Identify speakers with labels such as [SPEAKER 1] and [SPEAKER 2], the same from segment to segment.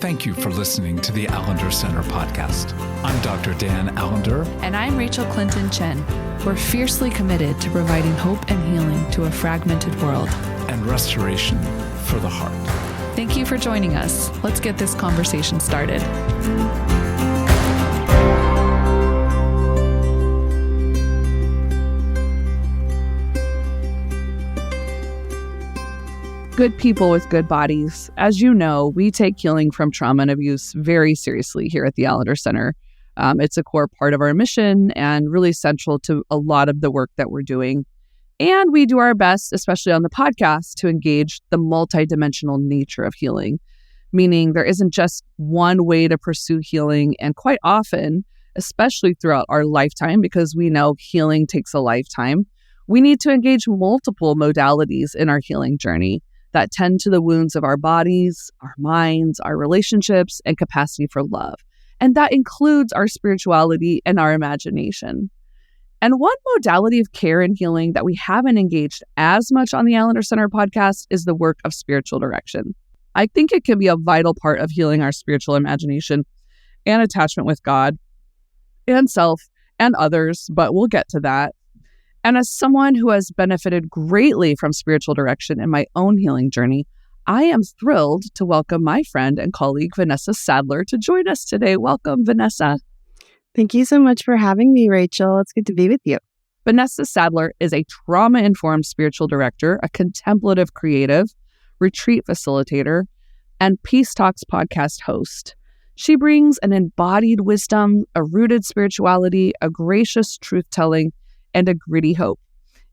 [SPEAKER 1] Thank you for listening to the Allender Center podcast. I'm Dr. Dan Allender.
[SPEAKER 2] And I'm Rachael Clinton Chen. We're fiercely committed to providing hope and healing to a fragmented world.
[SPEAKER 1] And restoration for the heart.
[SPEAKER 2] Thank you for joining us. Let's get this conversation started. Good people with good bodies. As you know, we take healing from trauma and abuse very seriously here at the Allender Center. It's a core part of our mission and really central to a lot of the work that we're doing. And we do our best, especially on the podcast, to engage the multidimensional nature of healing, meaning there isn't just one way to pursue healing. And quite often, especially throughout our lifetime, because we know healing takes a lifetime, we need to engage multiple modalities in our healing journey that tend to the wounds of our bodies, our minds, our relationships, and capacity for love. And that includes our spirituality and our imagination. And one modality of care and healing that we haven't engaged as much on the Allender Center podcast is the work of spiritual direction. I think it can be a vital part of healing our spiritual imagination and attachment with God and self and others, but we'll get to that. And as someone who has benefited greatly from spiritual direction in my own healing journey, I am thrilled to welcome my friend and colleague, Vanessa Sadler, to join us today. Welcome, Vanessa.
[SPEAKER 3] Thank you so much for having me, Rachael. It's good to be with you.
[SPEAKER 2] Vanessa Sadler is a trauma-informed spiritual director, a contemplative creative, retreat facilitator, and Peace Talks podcast host. She brings an embodied wisdom, a rooted spirituality, a gracious truth-telling, and a gritty hope.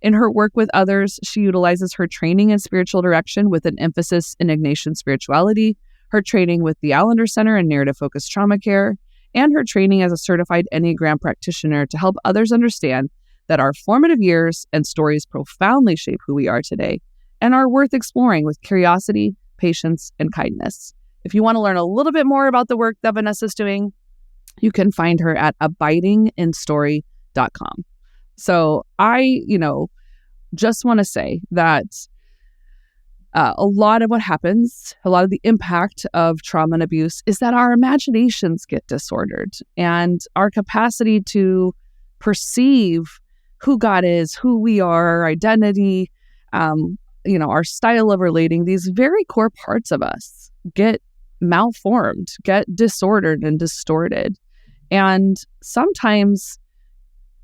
[SPEAKER 2] In her work with others, she utilizes her training in spiritual direction with an emphasis in Ignatian spirituality, her training with the Allender Center in narrative-focused trauma care, and her training as a certified Enneagram practitioner to help others understand that our formative years and stories profoundly shape who we are today and are worth exploring with curiosity, patience, and kindness. If you want to learn a little bit more about the work that Vanessa's doing, you can find her at abidinginstory.com. So I, just want to say that a lot of what happens, a lot of the impact of trauma and abuse is that our imaginations get disordered and our capacity to perceive who God is, who we are, our identity, our style of relating, these very core parts of us get malformed, get disordered and distorted. And sometimes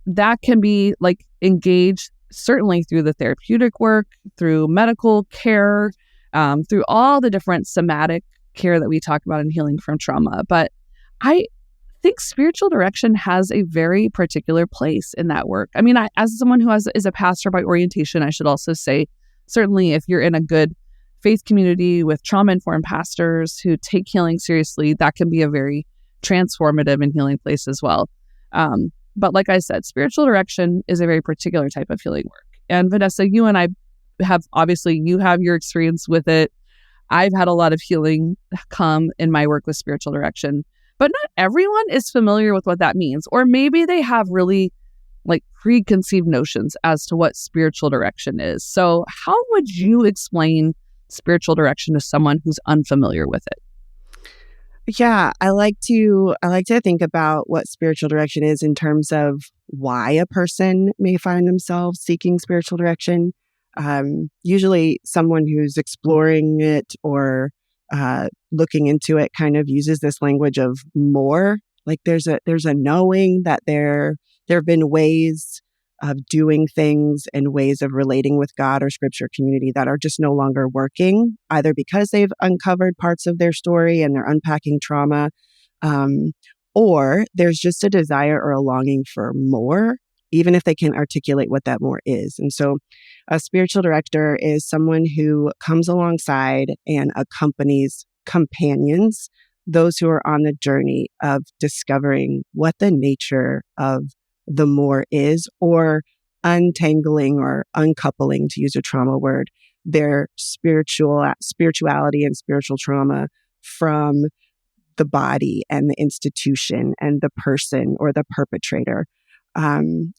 [SPEAKER 2] that can be engaged certainly through the therapeutic work, through medical care, through all the different somatic care that we talk about in healing from trauma. But I think spiritual direction has a very particular place in that work. I mean, as someone who is a pastor by orientation, I should also say, certainly if you're in a good faith community with trauma-informed pastors who take healing seriously, that can be a very transformative and healing place as well. But like I said, spiritual direction is a very particular type of healing work. And Vanessa, you and I you have your experience with it. I've had a lot of healing come in my work with spiritual direction, but not everyone is familiar with what that means. Or maybe they have really preconceived notions as to what spiritual direction is. So how would you explain spiritual direction to someone who's unfamiliar with it?
[SPEAKER 3] Yeah, I like to think about what spiritual direction is in terms of why a person may find themselves seeking spiritual direction. Usually someone who's exploring it or looking into it kind of uses this language of more. There's a knowing that there have been ways of doing things and ways of relating with God or scripture community that are just no longer working, either because they've uncovered parts of their story and they're unpacking trauma, or there's just a desire or a longing for more, even if they can articulate what that more is. And so a spiritual director is someone who comes alongside and accompanies companions, those who are on the journey of discovering what the nature of the more is, or untangling or uncoupling, to use a trauma word, their spirituality and spiritual trauma from the body and the institution and the person or the perpetrator. And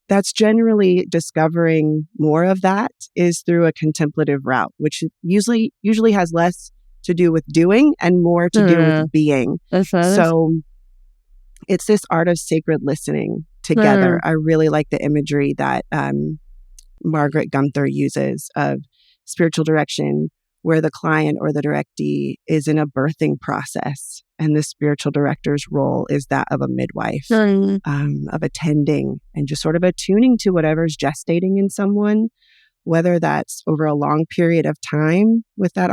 [SPEAKER 3] that's generally discovering more of that is through a contemplative route, which usually has less to do with doing and more to do with being. So it's this art of sacred listening together. I really like the imagery that Margaret Gunther uses of spiritual direction, where the client or the directee is in a birthing process, and the spiritual director's role is that of a midwife, of attending and just sort of attuning to whatever's gestating in someone, whether that's over a long period of time with that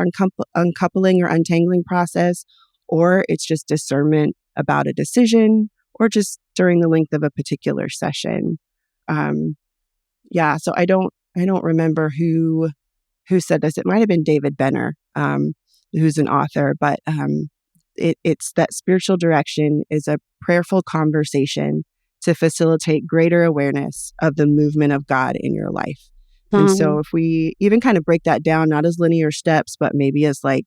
[SPEAKER 3] uncoupling or untangling process, or it's just discernment about a decision, or just during the length of a particular session. So I don't remember who said this. It might have been David Benner, who's an author, but it's that spiritual direction is a prayerful conversation to facilitate greater awareness of the movement of God in your life. And so if we even kind of break that down, not as linear steps, but maybe as like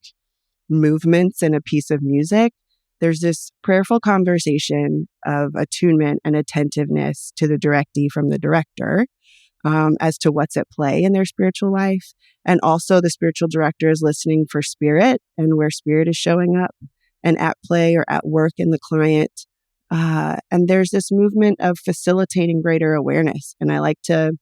[SPEAKER 3] movements in a piece of music, there's this prayerful conversation of attunement and attentiveness to the directee from the director, as to what's at play in their spiritual life. And also the spiritual director is listening for spirit and where spirit is showing up and at play or at work in the client. And there's this movement of facilitating greater awareness. And I like to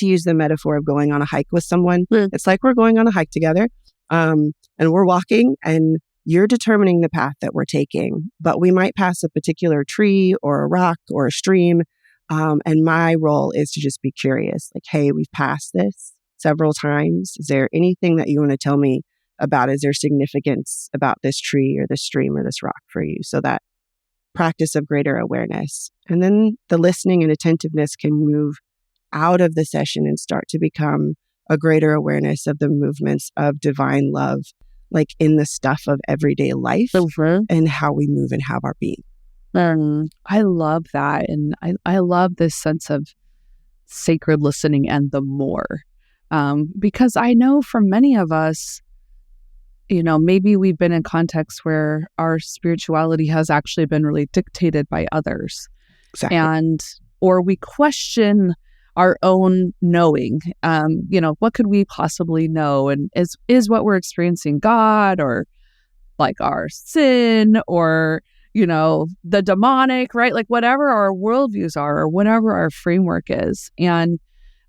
[SPEAKER 3] use the metaphor of going on a hike with someone. It's like we're going on a hike together, and we're walking, and you're determining the path that we're taking. But we might pass a particular tree or a rock or a stream. And my role is to just be curious, like, hey, we've passed this several times. Is there anything that you want to tell me about? Is there significance about this tree or this stream or this rock for you? So that practice of greater awareness. And then the listening and attentiveness can move out of the session and start to become a greater awareness of the movements of divine love, like in the stuff of everyday life and how we move and have our being.
[SPEAKER 2] I love that. And I love this sense of sacred listening and the more. Because I know for many of us, maybe we've been in contexts where our spirituality has actually been really dictated by others.
[SPEAKER 3] Exactly.
[SPEAKER 2] Or we question our own knowing. What could we possibly know? And is what we're experiencing God, or like our sin, or the demonic, right? Like whatever our worldviews are, or whatever our framework is. And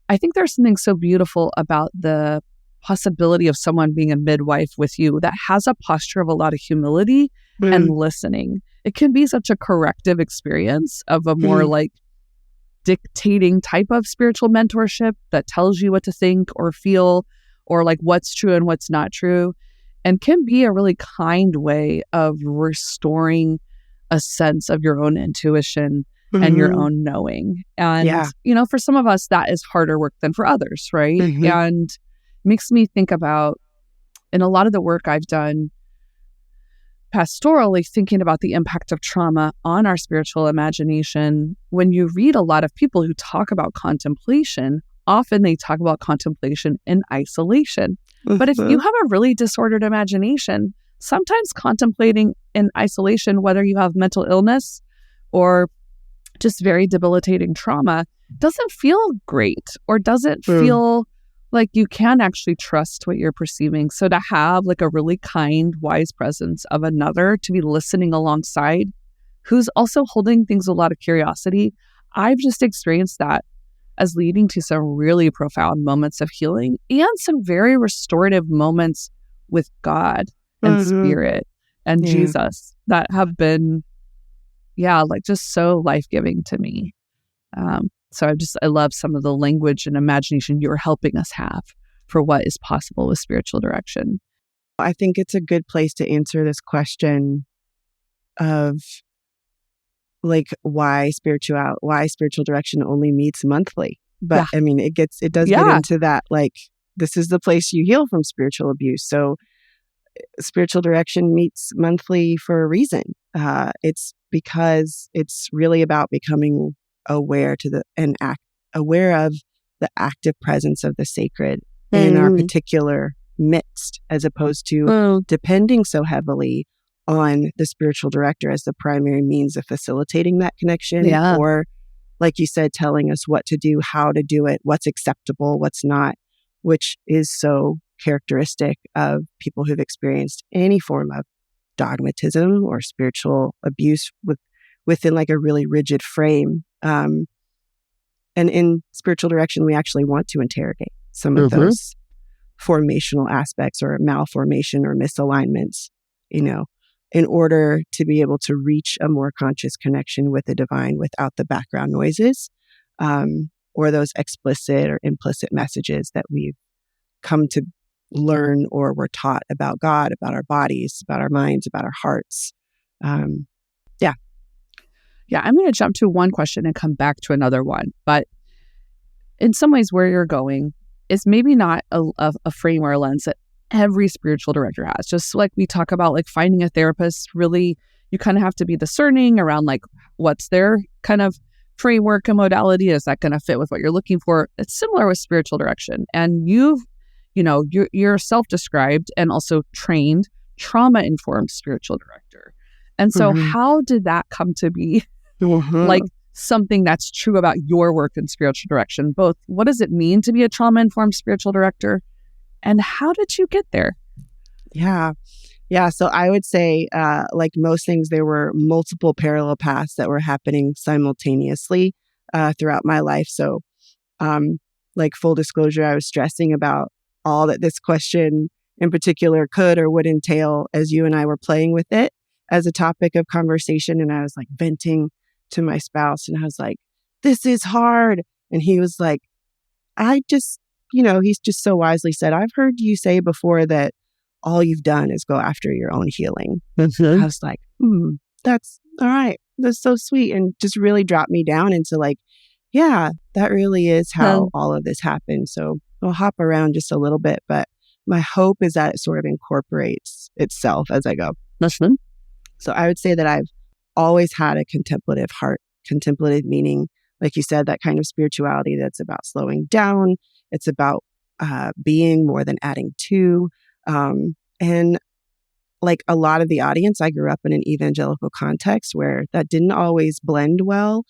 [SPEAKER 2] I think there's something so beautiful about the possibility of someone being a midwife with you that has a posture of a lot of humility and listening. It can be such a corrective experience of a more like dictating type of spiritual mentorship that tells you what to think or feel, or like what's true and what's not true, and can be a really kind way of restoring a sense of your own intuition and your own knowing. And, for some of us, that is harder work than for others, right? And makes me think about, in a lot of the work I've done pastorally, thinking about the impact of trauma on our spiritual imagination. When you read a lot of people who talk about contemplation, often they talk about contemplation in isolation. But if you have a really disordered imagination, sometimes contemplating in isolation, whether you have mental illness or just very debilitating trauma, doesn't feel great, or doesn't feel like you can actually trust what you're perceiving. So to have like a really kind, wise presence of another to be listening alongside, who's also holding things with a lot of curiosity, I've just experienced that as leading to some really profound moments of healing and some very restorative moments with God and Spirit and Jesus that have been, like just so life-giving to me. So I love some of the language and imagination you're helping us have for what is possible with spiritual direction.
[SPEAKER 3] I think it's a good place to answer this question of like why spiritual direction only meets monthly. But I mean, it does get into that, like, this is the place you heal from spiritual abuse. So spiritual direction meets monthly for a reason. It's because it's really about becoming aware aware of the active presence of the sacred in our particular midst, as opposed to depending so heavily on the spiritual director as the primary means of facilitating that connection, or, like you said, telling us what to do, how to do it, what's acceptable, what's not, which is so characteristic of people who've experienced any form of dogmatism or spiritual abuse within like a really rigid frame. And in spiritual direction, we actually want to interrogate some of those formational aspects or malformation or misalignments, in order to be able to reach a more conscious connection with the divine without the background noises, or those explicit or implicit messages that we've come to learn or were taught about God, about our bodies, about our minds, about our hearts.
[SPEAKER 2] Yeah, I'm going to jump to one question and come back to another one. But in some ways, where you're going is maybe not a frame or a lens that every spiritual director has. Just like we talk about, like finding a therapist, really, you kind of have to be discerning around like what's their kind of framework and modality. Is that going to fit with what you're looking for? It's similar with spiritual direction. And you're self-described and also trained trauma-informed spiritual director. And so how did that come to be like something that's true about your work in spiritual direction? Both, what does it mean to be a trauma-informed spiritual director? And how did you get there?
[SPEAKER 3] Yeah. So I would say, like most things, there were multiple parallel paths that were happening simultaneously throughout my life. So, like full disclosure, I was stressing about all that this question in particular could or would entail as you and I were playing with it as a topic of conversation. And I was like venting to my spouse, and I was like, "This is hard." And he was like, he's just so wisely said, "I've heard you say before that all you've done is go after your own healing." I was like, that's all right. That's so sweet. And just really dropped me down into like, yeah, that really is how all of this happened. So I'll hop around just a little bit, but my hope is that it sort of incorporates itself as I go. So I would say that I've always had a contemplative heart. Contemplative meaning, like you said, that kind of spirituality that's about slowing down. It's about being more than adding to. And like a lot of the audience, I grew up in an evangelical context where that didn't always blend well.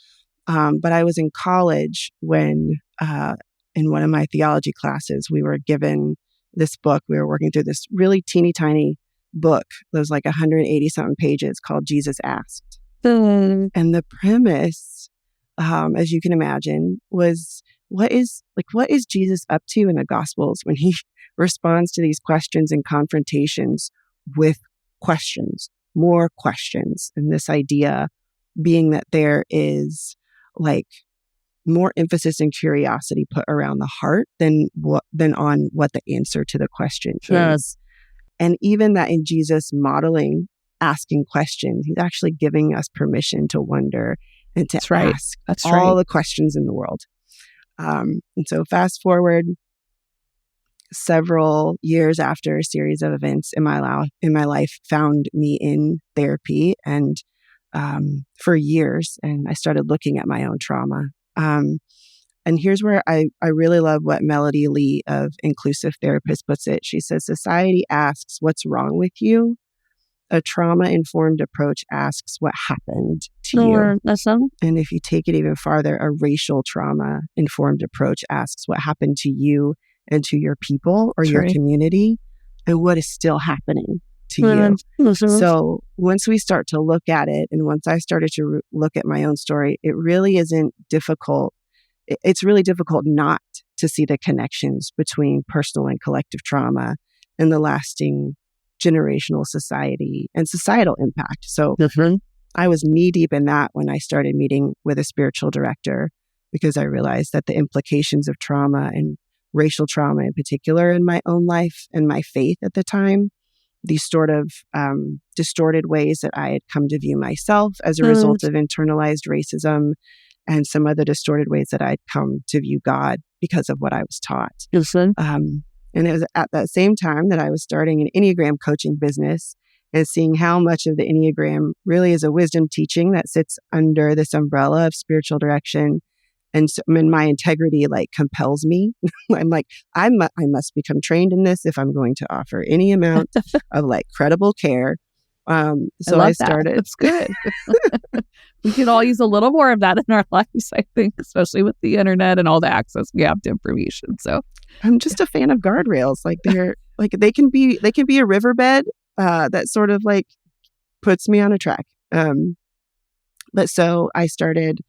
[SPEAKER 3] But I was in college when in one of my theology classes, we were given this book. We were working through this really teeny tiny book that was like 180 something pages called Jesus Asked. And the premise, as you can imagine, was what is Jesus up to in the Gospels when he responds to these questions and confrontations with questions, more questions. And this idea being that there is like more emphasis and curiosity put around the heart than on what the answer to the question is. And even that in Jesus modeling asking questions, he's actually giving us permission to wonder and to ask all the questions in the world. And so fast forward several years after a series of events in my life found me in therapy and for years, and I started looking at my own trauma. And here's where I really love what Melody Lee of Inclusive Therapist puts it. She says, society asks, what's wrong with you? A trauma-informed approach asks what happened to you. And if you take it even farther, a racial trauma-informed approach asks what happened to you and to your people or your community and what is still happening to you. So once we start to look at it, and once I started to look at my own story, it really isn't difficult. It's really difficult not to see the connections between personal and collective trauma and the lasting generational society and societal impact. So I was knee deep in that when I started meeting with a spiritual director, because I realized that the implications of trauma and racial trauma in particular in my own life and my faith at the time, these sort of distorted ways that I had come to view myself as a result of internalized racism and some other distorted ways that I'd come to view God because of what I was taught. And it was at that same time that I was starting an Enneagram coaching business and seeing how much of the Enneagram really is a wisdom teaching that sits under this umbrella of spiritual direction. And so, my integrity like compels me. I'm like, I must become trained in this if I'm going to offer any amount of like credible care. So I started.
[SPEAKER 2] That's good. We could all use a little more of that in our lives, I think, especially with the internet and all the access we have to information. So
[SPEAKER 3] I'm just a fan of guardrails. Like Like they can be a riverbed that sort of like puts me on a track. But so I started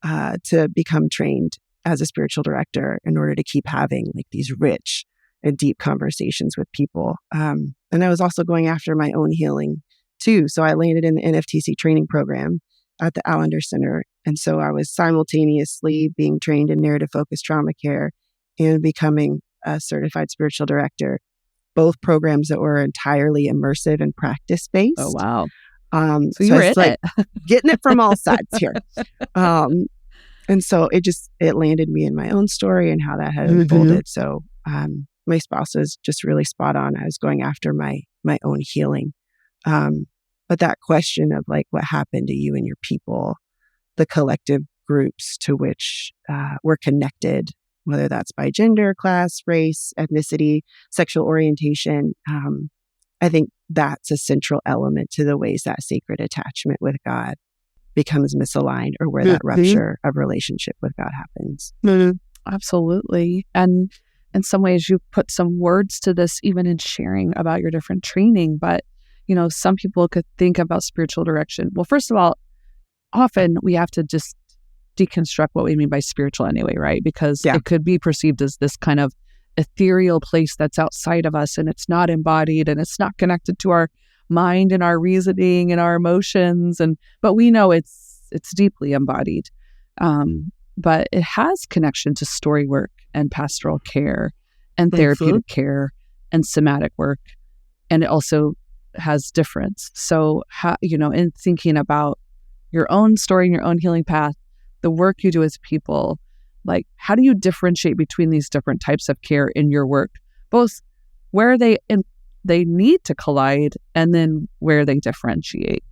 [SPEAKER 3] to become trained as a spiritual director in order to keep having like these rich and deep conversations with people. And I was also going after my own healing too. So I landed in the NFTC training program at the Allender Center. And so I was simultaneously being trained in narrative focused trauma care and becoming a certified spiritual director, both programs that were entirely immersive and practice based.
[SPEAKER 2] Oh, wow.
[SPEAKER 3] So
[SPEAKER 2] you were
[SPEAKER 3] it's
[SPEAKER 2] in
[SPEAKER 3] like getting it from all sides here. And so it landed me in my own story and how that had unfolded. So my spouse was just really spot on. I was going after my own healing. But that question of like what happened to you and your people, the collective groups to which we're connected, whether that's by gender, class, race, ethnicity, sexual orientation, I think that's a central element to the ways that sacred attachment with God becomes misaligned, or where that rupture of relationship with God happens.
[SPEAKER 2] Absolutely. And in some ways, you put some words to this even in sharing about your different training. But, some people could think about spiritual direction. Well, first of all, often we have to just deconstruct what we mean by spiritual anyway, right? Because it could be perceived as this kind of ethereal place that's outside of us, and it's not embodied, and it's not connected to our mind and our reasoning and our emotions. But we know it's deeply embodied. But it has connection to story work and pastoral care and therapeutic care and somatic work. And it also has difference. So, in thinking about your own story and your own healing path, the work you do as people, like how do you differentiate between these different types of care in your work, both where they need to collide and then where they differentiate?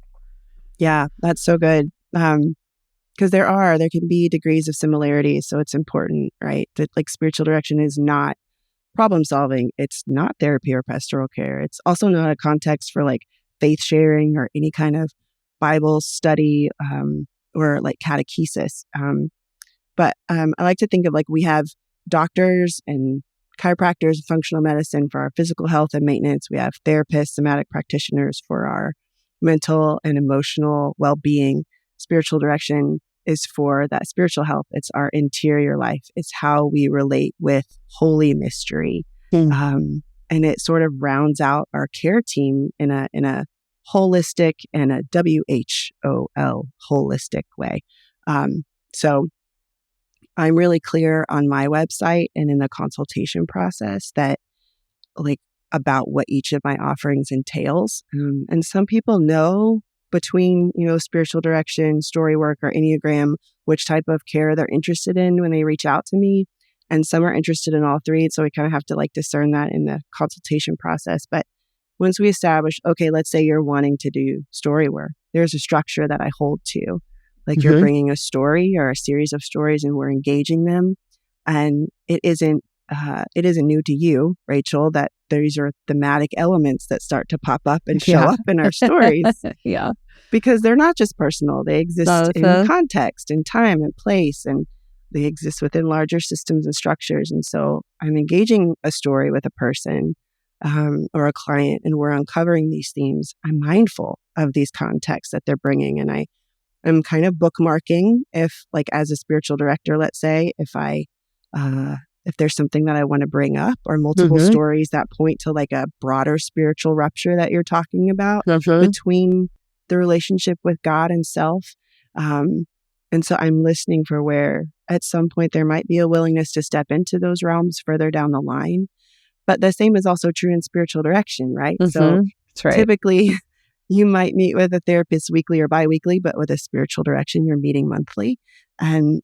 [SPEAKER 3] Yeah, that's so good. Because there can be degrees of similarity. So it's important, right? That like spiritual direction is not problem solving. It's not therapy or pastoral care. It's also not a context for like faith sharing or any kind of Bible study or like catechesis. But I like to think of like we have doctors and chiropractors, functional medicine for our physical health and maintenance. We have therapists, somatic practitioners for our mental and emotional well-being. Spiritual direction is for that spiritual health. It's our interior life. It's how we relate with holy mystery. And it sort of rounds out our care team in a holistic and a WHOL holistic way. So I'm really clear on my website and in the consultation process that like about what each of my offerings entails. And some people know between, spiritual direction, story work, or Enneagram, which type of care they're interested in when they reach out to me. And some are interested in all three. So we kind of have to like discern that in the consultation process. But once we establish, okay, let's say you're wanting to do story work, there's a structure that I hold to. Like you're bringing a story or a series of stories and we're engaging them. And it isn't new to you, Rachel, that these are thematic elements that start to pop up and show up in our stories.
[SPEAKER 2] Yeah.
[SPEAKER 3] Because they're not just personal. They exist in context and time and place, and they exist within larger systems and structures. And so I'm engaging a story with a person or a client, and we're uncovering these themes. I'm mindful of these contexts that they're bringing. And I'm kind of bookmarking if, like, as a spiritual director, let's say, if there's something that I want to bring up or multiple stories that point to like a broader spiritual rupture that you're talking about between the relationship with God and self. And so I'm listening for where at some point there might be a willingness to step into those realms further down the line. But the same is also true in spiritual direction, right? So
[SPEAKER 2] That's right.
[SPEAKER 3] Typically you might meet with a therapist weekly or biweekly, but with a spiritual direction, you're meeting monthly. And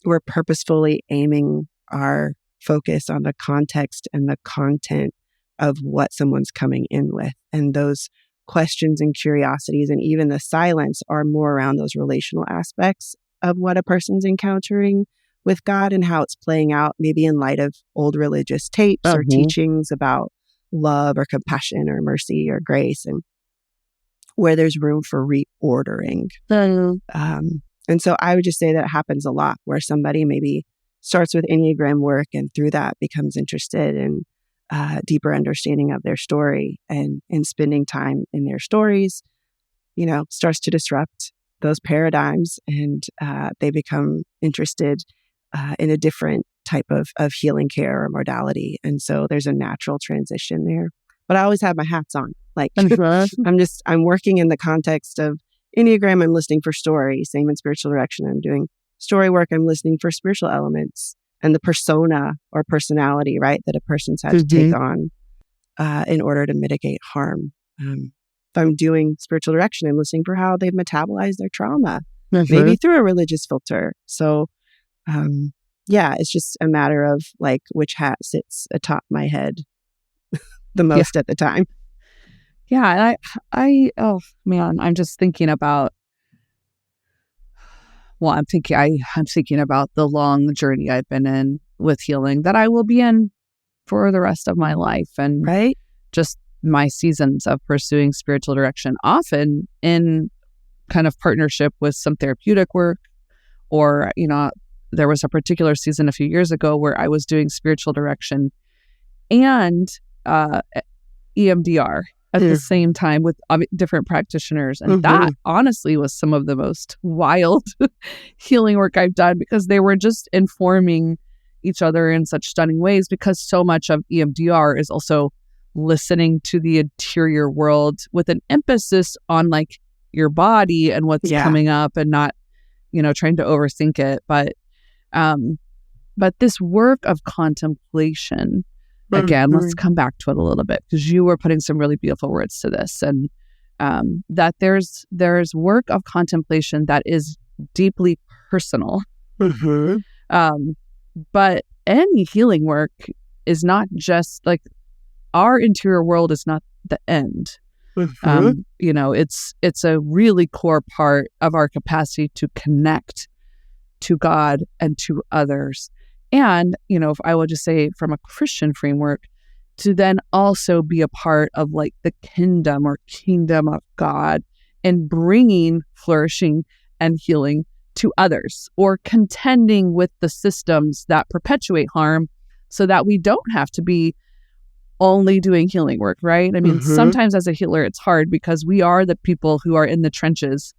[SPEAKER 3] we're purposefully aiming our focus on the context and the content of what someone's coming in with. And those questions and curiosities and even the silence are more around those relational aspects of what a person's encountering with God and how it's playing out, maybe in light of old religious tapes or teachings about love or compassion or mercy or grace, and where there's room for reordering. And so I would just say that happens a lot, where somebody maybe starts with Enneagram work and through that becomes interested in deeper understanding of their story, and spending time in their stories, starts to disrupt those paradigms, and they become interested in a different type of healing care or modality. And so there's a natural transition there. But I always have my hats on. Like I'm working in the context of Enneagram. I'm listening for story. Same in spiritual direction. I'm doing story work. I'm listening for spiritual elements and the persona or personality, right, that a person's had to take on in order to mitigate harm. If I'm doing spiritual direction, I'm listening for how they've metabolized their trauma, maybe through a religious filter. So, it's just a matter of like which hat sits atop my head the most at the time.
[SPEAKER 2] Yeah, and oh man, I'm just thinking about. Well, I'm thinking about the long journey I've been in with healing that I will be in for the rest of my life, and just my seasons of pursuing spiritual direction, often in kind of partnership with some therapeutic work, or there was a particular season a few years ago where I was doing spiritual direction and EMDR at the same time with different practitioners. And that honestly was some of the most wild healing work I've done, because they were just informing each other in such stunning ways, because so much of EMDR is also listening to the interior world with an emphasis on like your body and what's coming up, and not, trying to overthink it. But this work of contemplation, again, let's come back to it a little bit, because you were putting some really beautiful words to this, and that there's work of contemplation that is deeply personal. But any healing work is not just like, our interior world is not the end. It's a really core part of our capacity to connect to God and to others. And, if I would just say from a Christian framework, to then also be a part of like the kingdom of God, and bringing flourishing and healing to others, or contending with the systems that perpetuate harm, so that we don't have to be only doing healing work, right? I mean, sometimes as a healer, it's hard because we are the people who are in the trenches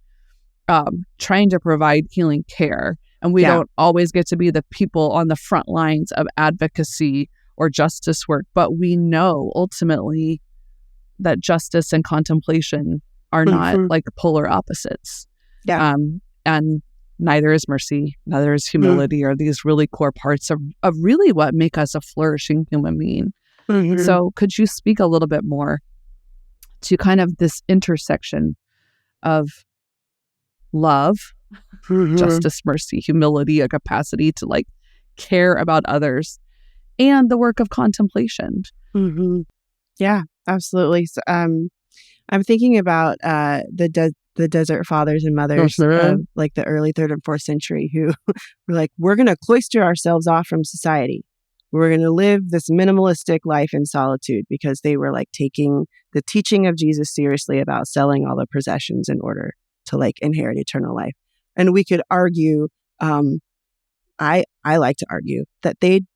[SPEAKER 2] trying to provide healing care. And we don't always get to be the people on the front lines of advocacy or justice work. But we know ultimately that justice and contemplation are not like polar opposites. And neither is mercy, neither is humility, or these really core parts of really what make us a flourishing human being. So could you speak a little bit more to kind of this intersection of love, justice, mercy, humility, a capacity to like care about others, and the work of contemplation?
[SPEAKER 3] Yeah, absolutely. So, I'm thinking about the desert fathers and mothers of like the early 3rd and 4th century, who were like, we're going to cloister ourselves off from society. We're going to live this minimalistic life in solitude, because they were like taking the teaching of Jesus seriously about selling all the possessions in order to like inherit eternal life. And we could argue, I like to argue that they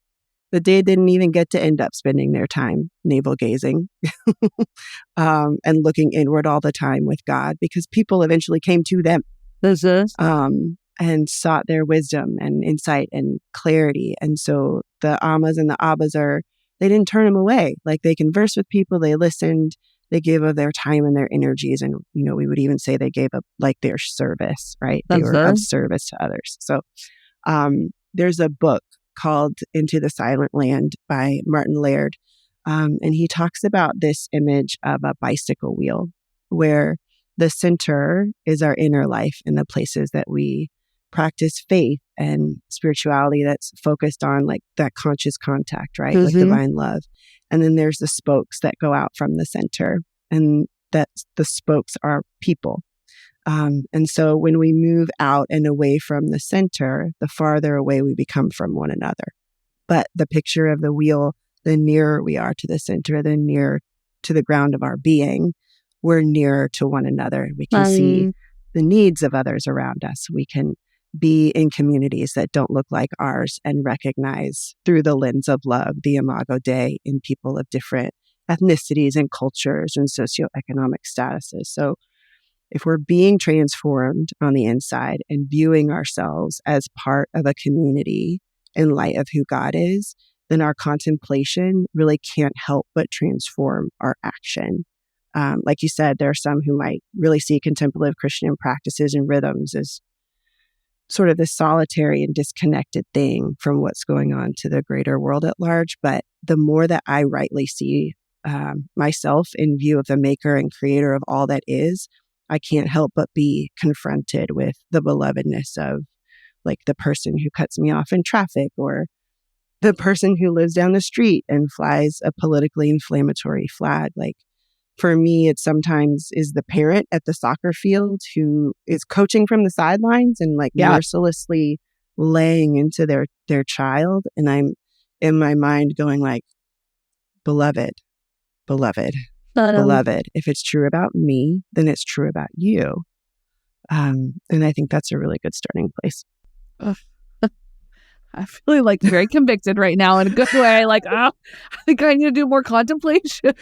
[SPEAKER 3] didn't even get to end up spending their time navel gazing and looking inward all the time with God, because people eventually came to them. And sought their wisdom and insight and clarity. And so the Ammas and the Abbas they didn't turn them away. Like, they conversed with people, they listened, they gave of their time and their energies. And, we would even say they gave up like their service, right? They were of service to others. So there's a book called Into the Silent Land by Martin Laird. And he talks about this image of a bicycle wheel, where the center is our inner life and the places that we practice faith and spirituality that's focused on like that conscious contact, right? With divine love. And then there's the spokes that go out from the center, and that the spokes are people. And so when we move out and away from the center, the farther away we become from one another. But the picture of the wheel, the nearer we are to the center, the nearer to the ground of our being, we're nearer to one another. We can see the needs of others around us. We can be in communities that don't look like ours and recognize through the lens of love the Imago Dei in people of different ethnicities and cultures and socioeconomic statuses. So if we're being transformed on the inside and viewing ourselves as part of a community in light of who God is, then our contemplation really can't help but transform our action. Like you said, there are some who might really see contemplative Christian practices and rhythms as sort of this solitary and disconnected thing from what's going on to the greater world at large. But the more that I rightly see myself in view of the maker and creator of all that is, I can't help but be confronted with the belovedness of like the person who cuts me off in traffic, or the person who lives down the street and flies a politically inflammatory flag. Like for me, it sometimes is the parent at the soccer field who is coaching from the sidelines and like mercilessly laying into their child. And I'm in my mind going like, beloved, if it's true about me, then it's true about you. And I think that's a really good starting place.
[SPEAKER 2] I'm feeling like very convicted right now in a good way. Like, I think I need to do more contemplation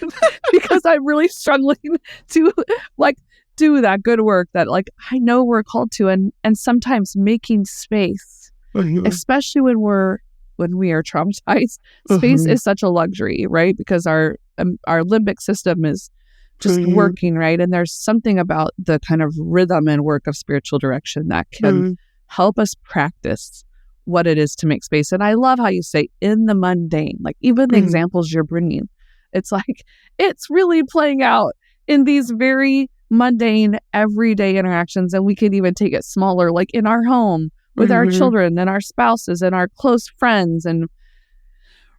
[SPEAKER 2] because I'm really struggling to like do that good work that like I know we're called to, and sometimes making space, especially when we are traumatized. Space is such a luxury, right? Because our limbic system is just working, right? And there's something about the kind of rhythm and work of spiritual direction that can help us practice what it is to make space. And I love how you say in the mundane, like even the examples you're bringing, it's like, it's really playing out in these very mundane, everyday interactions. And we can even take it smaller, like in our home with our children and our spouses and our close friends and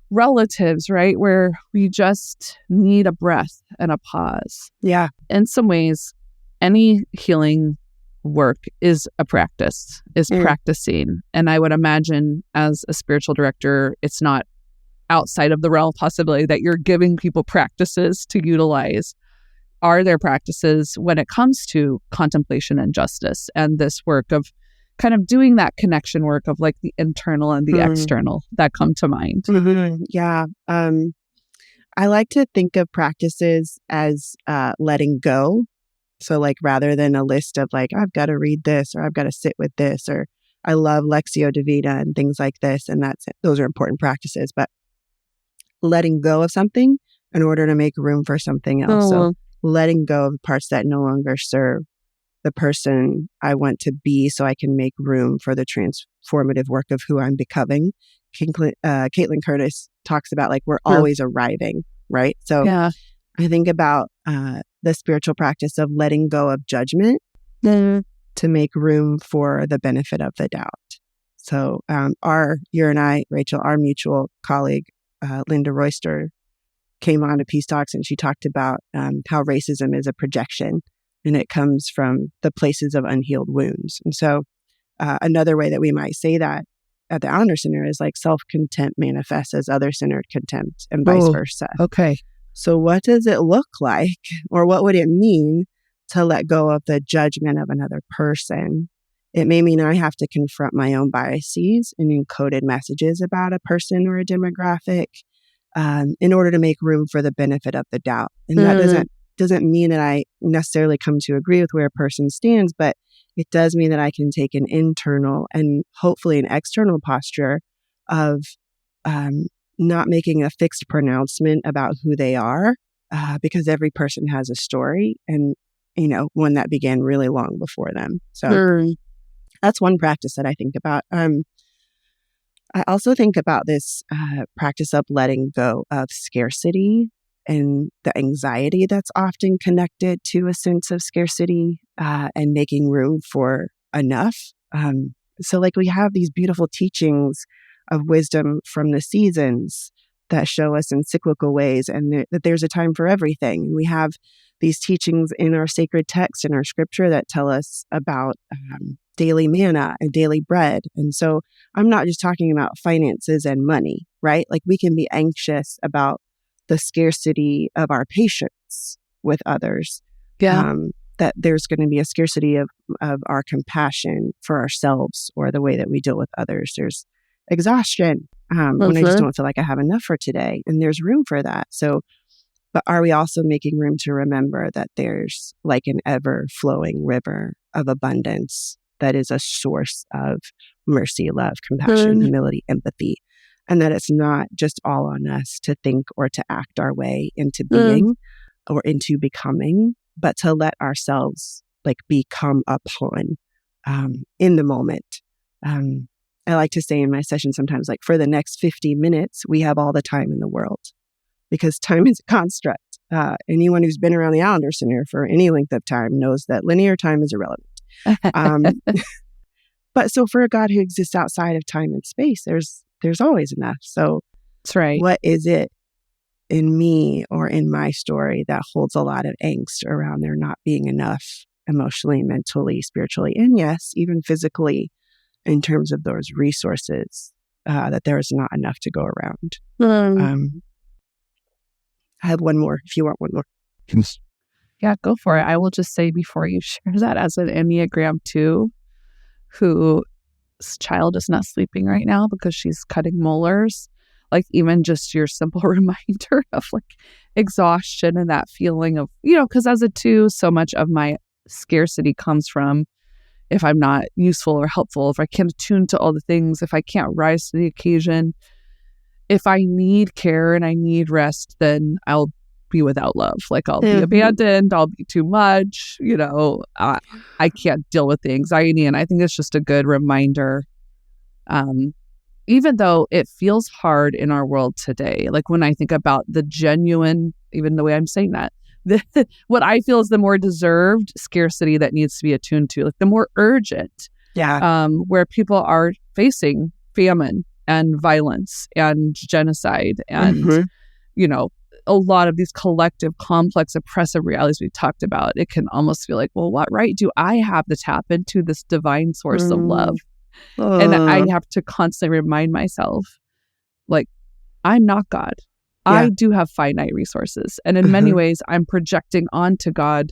[SPEAKER 2] relatives, right? Where we just need a breath and a pause.
[SPEAKER 3] Yeah.
[SPEAKER 2] In some ways, any healing work is a practice, is practicing. And I would imagine as a spiritual director, it's not outside of the realm of possibility that you're giving people practices to utilize. Are there practices when it comes to contemplation and justice and this work of kind of doing that connection work of like the internal and the external that come to mind?
[SPEAKER 3] Yeah. I like to think of practices as letting go. So like rather than a list of like, I've got to read this or I've got to sit with this, or I love Lectio Divina and things like this. And those are important practices, but letting go of something in order to make room for something else. So letting go of parts that no longer serve the person I want to be so I can make room for the transformative work of who I'm becoming. Caitlin Curtis talks about like we're always arriving, right? So I think about the spiritual practice of letting go of judgment to make room for the benefit of the doubt. So you and I, Rachel, our mutual colleague, Linda Royster, came on to Peace Talks and she talked about how racism is a projection and it comes from the places of unhealed wounds. And so another way that we might say that at the Allender Center is like self-contempt manifests as other-centered contempt and vice versa.
[SPEAKER 2] Okay.
[SPEAKER 3] So what does it look like, or what would it mean to let go of the judgment of another person? It may mean I have to confront my own biases and encoded messages about a person or a demographic in order to make room for the benefit of the doubt. And that doesn't mean that I necessarily come to agree with where a person stands, but it does mean that I can take an internal and hopefully an external posture of not making a fixed pronouncement about who they are, because every person has a story and, one that began really long before them. So that's one practice that I think about. I also think about this practice of letting go of scarcity and the anxiety that's often connected to a sense of scarcity and making room for enough. So like we have these beautiful teachings of wisdom from the seasons that show us in cyclical ways and that there's a time for everything. And we have these teachings in our sacred text and our scripture that tell us about daily manna and daily bread. And so I'm not just talking about finances and money, right? Like we can be anxious about the scarcity of our patience with others. that there's going to be a scarcity of our compassion for ourselves or the way that we deal with others. There's exhaustion when I just don't feel like I have enough for today. And there's room for that. So, but are we also making room to remember that there's like an ever flowing river of abundance that is a source of mercy, love, compassion, humility, empathy, and that it's not just all on us to think or to act our way into being or into becoming, but to let ourselves like become upon in the moment. I like to say in my session sometimes, like for the next 50 minutes, we have all the time in the world because time is a construct. Anyone who's been around the Allender Center for any length of time knows that linear time is irrelevant. But so for a God who exists outside of time and space, there's always enough. So
[SPEAKER 2] that's right.
[SPEAKER 3] What is it in me or in my story that holds a lot of angst around there not being enough emotionally, mentally, spiritually, and yes, even physically in terms of those resources, that there is not enough to go around. I have one more if you want one more.
[SPEAKER 2] Yeah, go for it. I will just say before you share that, as an Enneagram 2, whose child is not sleeping right now because she's cutting molars, like even just your simple reminder of like exhaustion and that feeling of, because as a 2, so much of my scarcity comes from if I'm not useful or helpful, if I can't attune to all the things, if I can't rise to the occasion, if I need care and I need rest, then I'll be without love. Like I'll be abandoned, I'll be too much, I can't deal with the anxiety. And I think it's just a good reminder, even though it feels hard in our world today, like when I think about the genuine, even the way I'm saying that, what I feel is the more deserved scarcity that needs to be attuned to, like the more urgent, where people are facing famine and violence and genocide and, a lot of these collective, complex, oppressive realities we talked about. It can almost feel like, well, what right do I have to tap into this divine source of love? And I have to constantly remind myself, like, I'm not God. I do have finite resources. And in many ways, I'm projecting onto God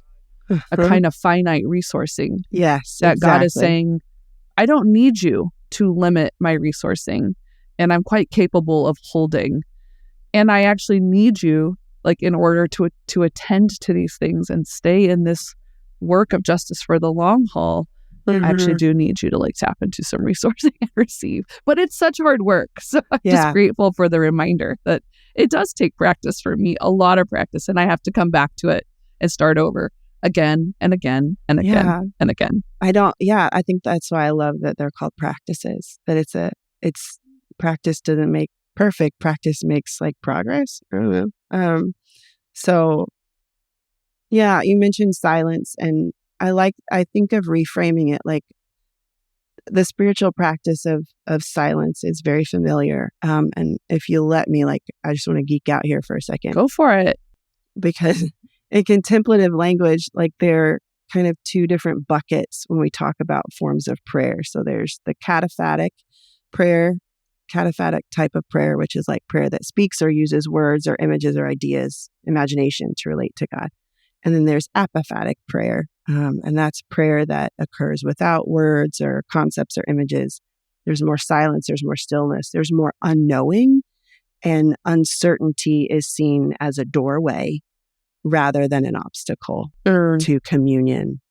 [SPEAKER 2] a kind of finite resourcing.
[SPEAKER 3] Yes,
[SPEAKER 2] that
[SPEAKER 3] exactly.
[SPEAKER 2] God is saying, I don't need you to limit my resourcing. And I'm quite capable of holding. And I actually need you, like, in order to attend to these things and stay in this work of justice for the long haul. I actually do need you to like tap into some resourcing and receive. But it's such hard work. So I'm just grateful for the reminder that it does take practice for me, a lot of practice. And I have to come back to it and start over again and again and again and again.
[SPEAKER 3] I think that's why I love that they're called practices, that it's practice doesn't make perfect, practice makes like progress. I don't know. So yeah, you mentioned silence, and I think of reframing it like the spiritual practice of silence is very familiar. And if you let me, like, I just want to geek out here for a second.
[SPEAKER 2] Go for it.
[SPEAKER 3] Because in contemplative language, like there are kind of two different buckets when we talk about forms of prayer. So there's the cataphatic type of prayer, which is like prayer that speaks or uses words or images or ideas, imagination to relate to God. And then there's apophatic prayer. And that's prayer that occurs without words or concepts or images. There's more silence, there's more stillness, there's more unknowing, and uncertainty is seen as a doorway rather than an obstacle to communion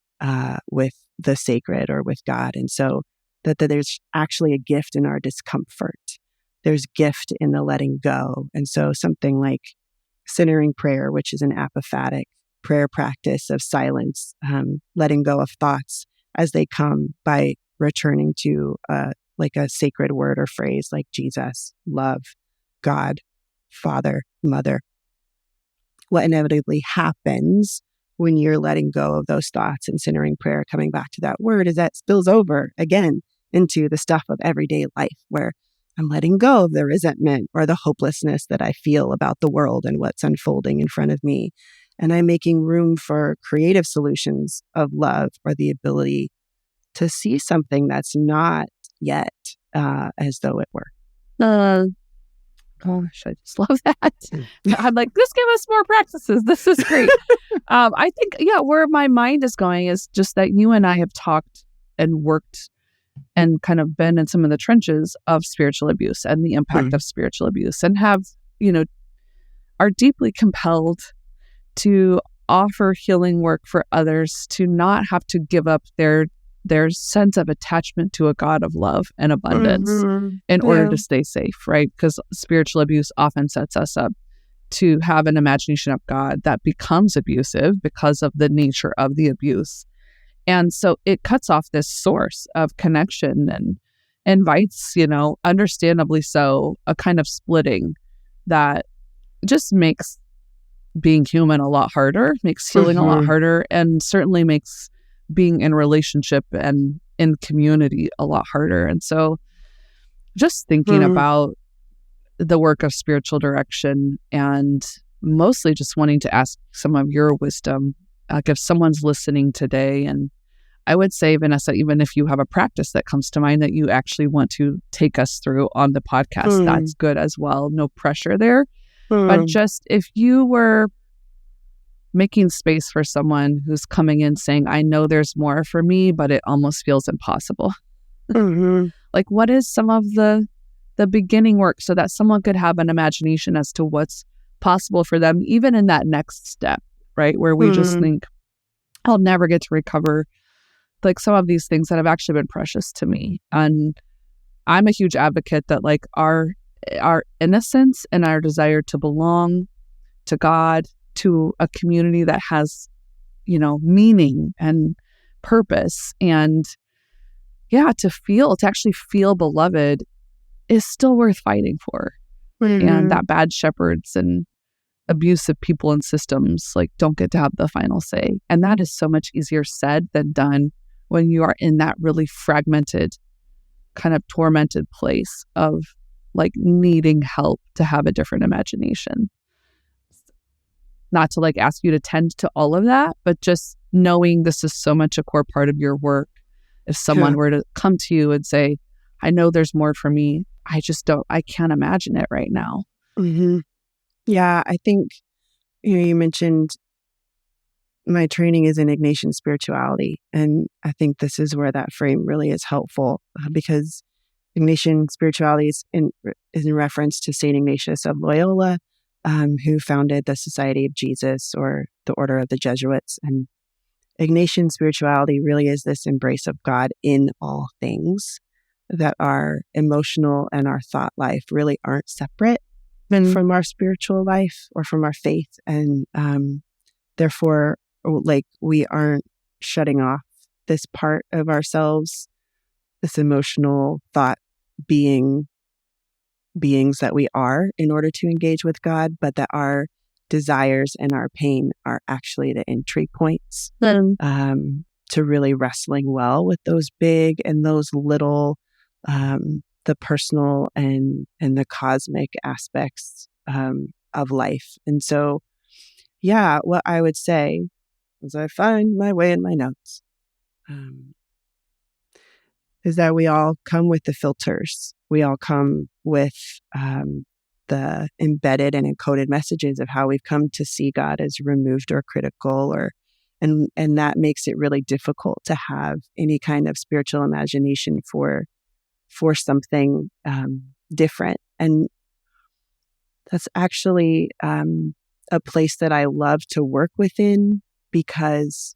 [SPEAKER 3] with the sacred or with God. And so that there's actually a gift in our discomfort. There's gift in the letting go. And so something like centering prayer, which is an apophatic prayer practice of silence, letting go of thoughts as they come by returning to like a sacred word or phrase like Jesus, love, God, Father, Mother. What inevitably happens when you're letting go of those thoughts and centering prayer, coming back to that word, is that spills over again into the stuff of everyday life where I'm letting go of the resentment or the hopelessness that I feel about the world and what's unfolding in front of me. And I'm making room for creative solutions of love or the ability to see something that's not yet as though it were.
[SPEAKER 2] Gosh, I just love that. I'm like, this give us more practices. This is great. I think, where my mind is going is just that you and I have talked and worked and kind of been in some of the trenches of spiritual abuse and the impact of spiritual abuse, and have, are deeply compelled to offer healing work for others to not have to give up their sense of attachment to a God of love and abundance in order to stay safe, right? Because spiritual abuse often sets us up to have an imagination of God that becomes abusive because of the nature of the abuse. And so it cuts off this source of connection and invites, understandably so, a kind of splitting that just makes being human a lot harder, makes healing a lot harder, and certainly makes being in relationship and in community a lot harder. And so just thinking about the work of spiritual direction, and mostly just wanting to ask some of your wisdom, if someone's listening today. And I would say, Vanessa, even if you have a practice that comes to mind that you actually want to take us through on the podcast, that's good as well. No pressure there. But just if you were making space for someone who's coming in saying, I know there's more for me, but it almost feels impossible. Like, what is some of the beginning work so that someone could have an imagination as to what's possible for them, even in that next step, right? Where we just think, I'll never get to recover like some of these things that have actually been precious to me. And I'm a huge advocate that like our innocence and our desire to belong to God, to a community that has, meaning and purpose, and to actually feel beloved is still worth fighting for. And that bad shepherds and abusive people and systems like don't get to have the final say. And that is so much easier said than done when you are in that really fragmented, kind of tormented place of like needing help to have a different imagination. Not to like ask you to tend to all of that, but just knowing this is so much a core part of your work. If someone were to come to you and say, I know there's more for me, I can't imagine it right now.
[SPEAKER 3] Yeah, I think, you mentioned my training is in Ignatian spirituality. And I think this is where that frame really is helpful, because Ignatian spirituality is in reference to St. Ignatius of Loyola, who founded the Society of Jesus, or the Order of the Jesuits. And Ignatian spirituality really is this embrace of God in all things, that our emotional and our thought life really aren't separate from our spiritual life or from our faith. And therefore, like, we aren't shutting off this part of ourselves, this emotional thought beings that we are in order to engage with God, but that our desires and our pain are actually the entry points to really wrestling well with those big and those little, the personal and the cosmic aspects of life. And so, what I would say, as I find my way in my notes, is that we all come with the filters. We all come with the embedded and encoded messages of how we've come to see God as removed or critical, and that makes it really difficult to have any kind of spiritual imagination for something different. And that's actually a place that I love to work within, because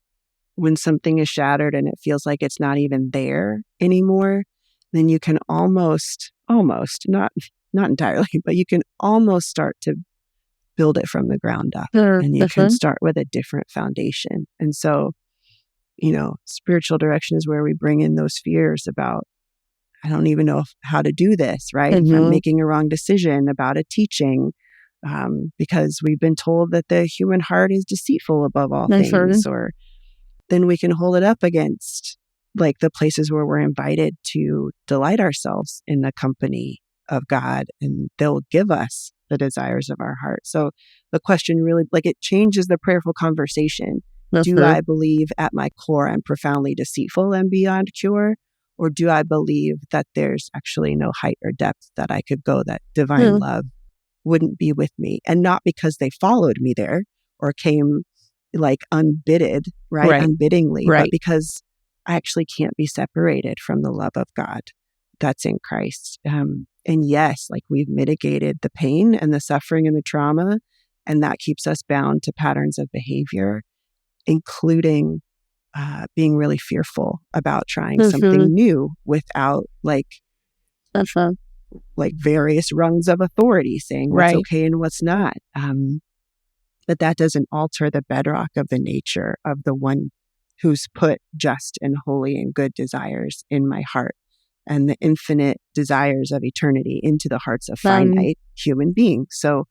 [SPEAKER 3] when something is shattered and it feels like it's not even there anymore, then you can almost not entirely, but you can almost start to build it from the ground up, and you can start with a different foundation. And so, spiritual direction is where we bring in those fears about, I don't even know how to do this, right? If I'm making a wrong decision about a teaching, because we've been told that the human heart is deceitful above all things, or then we can hold it up against like the places where we're invited to delight ourselves in the company of God, and they'll give us the desires of our heart. So the question really, like, it changes the prayerful conversation. Do I believe at my core I'm profoundly deceitful and beyond cure? Or do I believe that there's actually no height or depth that I could go, that divine love wouldn't be with me? And not because they followed me there or came like unbidded, right?
[SPEAKER 2] Right.
[SPEAKER 3] Unbidingly,
[SPEAKER 2] Right.
[SPEAKER 3] but because I actually can't be separated from the love of God that's in Christ. And yes, like we've mitigated the pain and the suffering and the trauma, and that keeps us bound to patterns of behavior, including being really fearful about trying something new without like various rungs of authority saying what's okay and what's not. But that doesn't alter the bedrock of the nature of the one who's put just and holy and good desires in my heart and the infinite desires of eternity into the hearts of finite human beings. So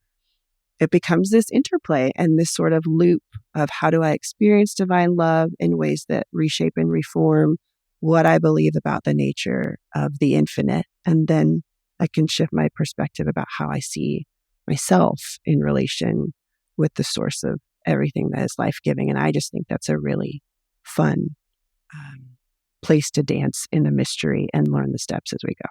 [SPEAKER 3] it becomes this interplay and this sort of loop of how do I experience divine love in ways that reshape and reform what I believe about the nature of the infinite. And then I can shift my perspective about how I see myself in relation with the source of everything that is life-giving. And I just think that's a really fun place to dance in the mystery and learn the steps as we go.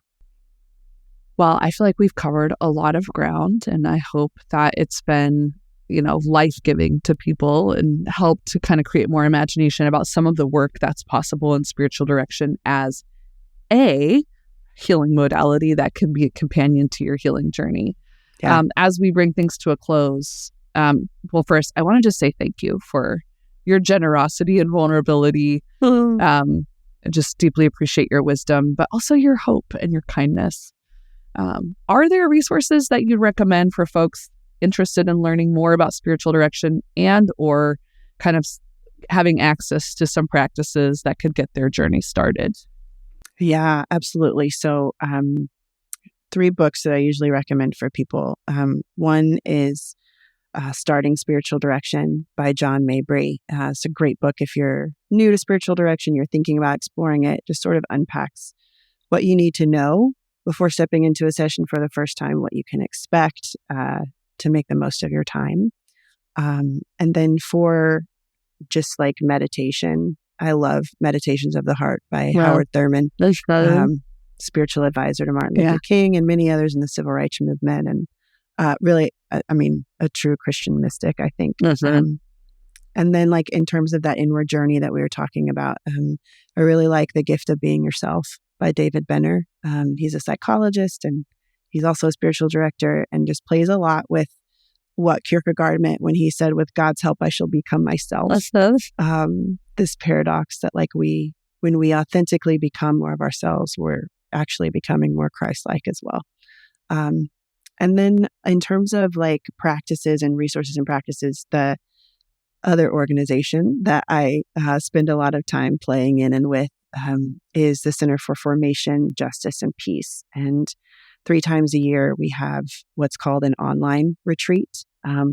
[SPEAKER 2] Well, I feel like we've covered a lot of ground, and I hope that it's been, life-giving to people and helped to kind of create more imagination about some of the work that's possible in spiritual direction as a healing modality that can be a companion to your healing journey. Yeah. As we bring things to a close, well, first, I want to just say thank you for your generosity and vulnerability. I just deeply appreciate your wisdom, but also your hope and your kindness. Are there resources that you'd recommend for folks interested in learning more about spiritual direction and or kind of having access to some practices that could get their journey started?
[SPEAKER 3] Yeah, absolutely. So 3 books that I usually recommend for people. One is Starting Spiritual Direction by John Mabry. It's a great book if you're new to spiritual direction, you're thinking about exploring it, just sort of unpacks what you need to know before stepping into a session for the first time, what you can expect to make the most of your time. And then for just like meditation, I love Meditations of the Heart by Howard Thurman, spiritual advisor to Martin Luther King and many others in the civil rights movement. And really, a true Christian mystic, I think. And then like in terms of that inward journey that we were talking about, I really like The Gift of Being Yourself by David Benner. He's a psychologist and he's also a spiritual director and just plays a lot with what Kierkegaard meant when he said, with God's help, I shall become myself. This paradox that like when we authentically become more of ourselves, we're actually becoming more Christ-like as well. And then in terms of like practices and resources and practices, the other organization that I spend a lot of time playing in and with is the Center for Formation, Justice, and Peace. And 3 times a year, we have what's called an online retreat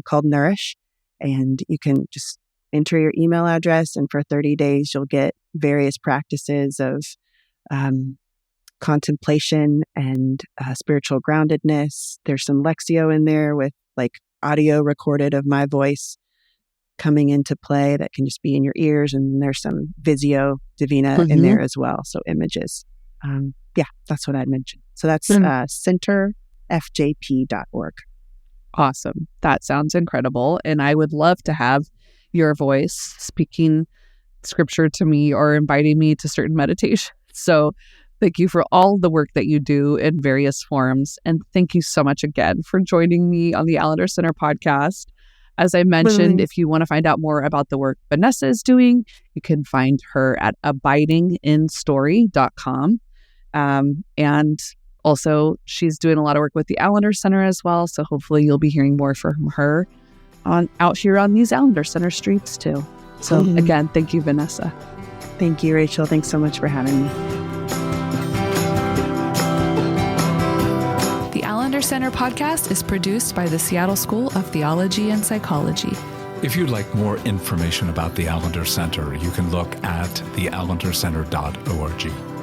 [SPEAKER 3] called Nourish. And you can just enter your email address, and for 30 days, you'll get various practices of contemplation and spiritual groundedness. There's some Lexio in there with like audio recorded of my voice coming into play that can just be in your ears. And there's some Visio Divina in there as well. So images. That's what I'd mention. So that's centerfjp.org.
[SPEAKER 2] Awesome. That sounds incredible. And I would love to have your voice speaking scripture to me or inviting me to certain meditations. So thank you for all the work that you do in various forms. And thank you so much again for joining me on the Allender Center podcast. As I mentioned, if you want to find out more about the work Vanessa is doing, you can find her at abidinginstory.com. And also, she's doing a lot of work with the Allender Center as well. So hopefully you'll be hearing more from her out here on these Allender Center streets too. So again, thank you, Vanessa.
[SPEAKER 3] Thank you, Rachel. Thanks so much for having me.
[SPEAKER 1] The Allender Center podcast is produced by the Seattle School of Theology and Psychology. If you'd like more information about the Allender Center, you can look at theallendercenter.org.